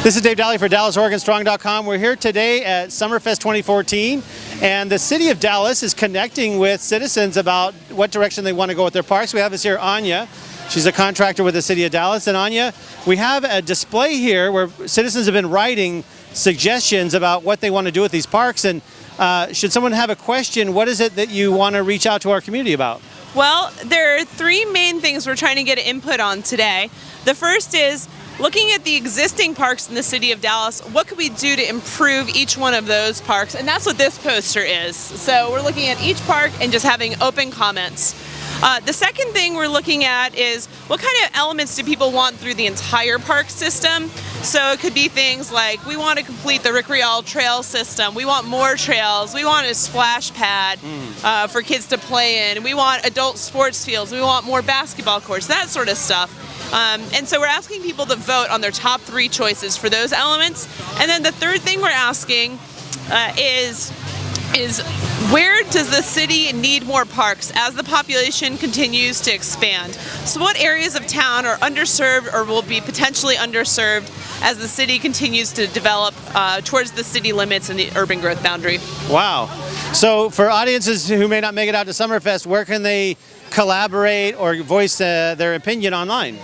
This is Dave Daly for DallasOregonStrong.com. We're here today at Summerfest 2014, and the city of Dallas is connecting with citizens about what direction they want to go with their parks. We have us here Anya. She's a contractor with the city of Dallas. And Anya, we have a display here where citizens have been writing suggestions about what they want to do with these parks. And should someone have a question, what is it that you want to reach out to our community about? Well, there are three main things we're trying to get input on today. The first is looking at the existing parks in the city of Dallas, what could we do to improve each one of those parks? And that's what this poster is. So we're looking at each park and just having open comments. The second thing we're looking at is what kind of elements do people want through the entire park system? So it could be things like we want to complete the Rick Rial trail system, we want more trails, we want a splash pad for kids to play in, we want adult sports fields, we want more basketball courts, that sort of stuff. And so we're asking people to vote on their top three choices for those elements. And then the third thing we're asking is where does the city need more parks as the population continues to expand? So what areas of town are underserved or will be potentially underserved as the city continues to develop towards the city limits and the urban growth boundary? Wow. So for audiences who may not make it out to Summerfest, where can they collaborate or voice their opinion online?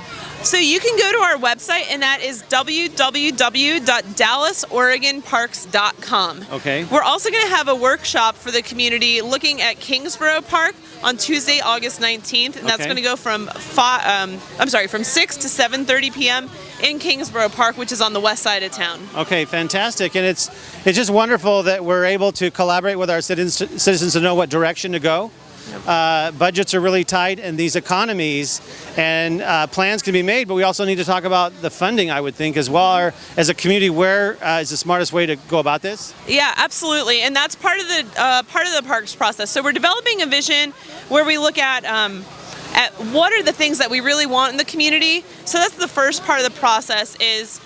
So you can go to our website, and that is www.DallasOregonParks.com. Okay. We're also going to have a workshop for the community looking at Kingsborough Park on Tuesday, August 19th, and that's going to go from 6 to 7:30 p.m. in Kingsborough Park, which is on the west side of town. Okay, fantastic. And it's just wonderful that we're able to collaborate with our citizens to know what direction to go. Budgets are really tight in these economies, and plans can be made, but we also need to talk about the funding, I would think, as well. As a community, where is the smartest way to go about this? Yeah, absolutely, and that's part of the parks process. So we're developing a vision where we look at what are the things that we really want in the community. So that's the first part of the process the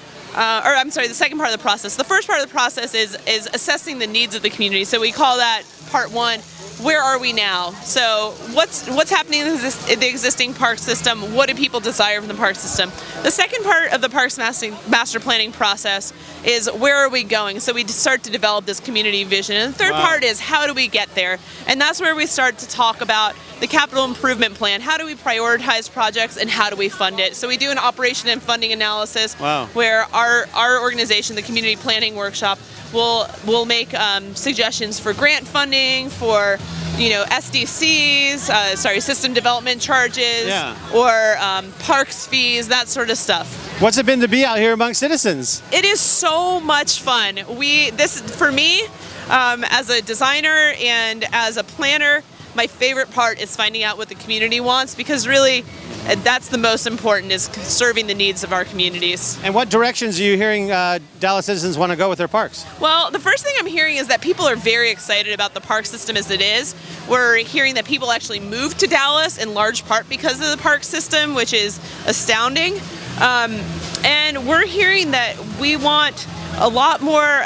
second part of the process. The first part of the process is assessing the needs of the community. So we call that part one. Where are we now? So what's happening in the existing park system? What do people desire from the park system? The second part of the parks master planning process is where are we going? So we start to develop this community vision. And the third part is how do we get there? And that's where we start to talk about the capital improvement plan. How do we prioritize projects and how do we fund it? So we do an operation and funding analysis where our organization, the Community Planning Workshop, will make suggestions for grant funding, for SDCs, system development charges, or parks fees, that sort of stuff. What's it been to be out here among citizens? It is so much fun. For me, as a designer and as a planner, my favorite part is finding out what the community wants, because really that's the most important, is serving the needs of our communities. And what directions are you hearing Dallas citizens want to go with their parks? Well, the first thing I'm hearing is that people are very excited about the park system as it is. We're hearing that people actually moved to Dallas in large part because of the park system, which is astounding. And we're hearing that we want a lot more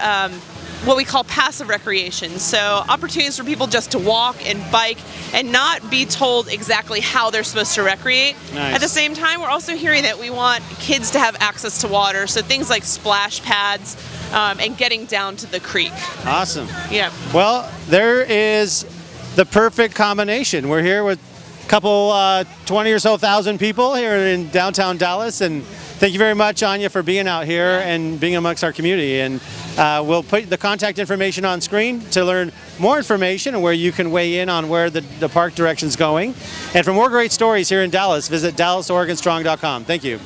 what we call passive recreation. So opportunities for people just to walk and bike and not be told exactly how they're supposed to recreate. Nice. At the same time, we're also hearing that we want kids to have access to water. So things like splash pads and getting down to the creek. Awesome. Yeah. Well, there is the perfect combination. We're here with a couple 20 or so thousand people here in downtown Dallas, and thank you very much, Anya, for being out here and being amongst our community. And we'll put the contact information on screen to learn more information and where you can weigh in on where the park direction's going. And for more great stories here in Dallas, visit DallasOregonStrong.com. Thank you.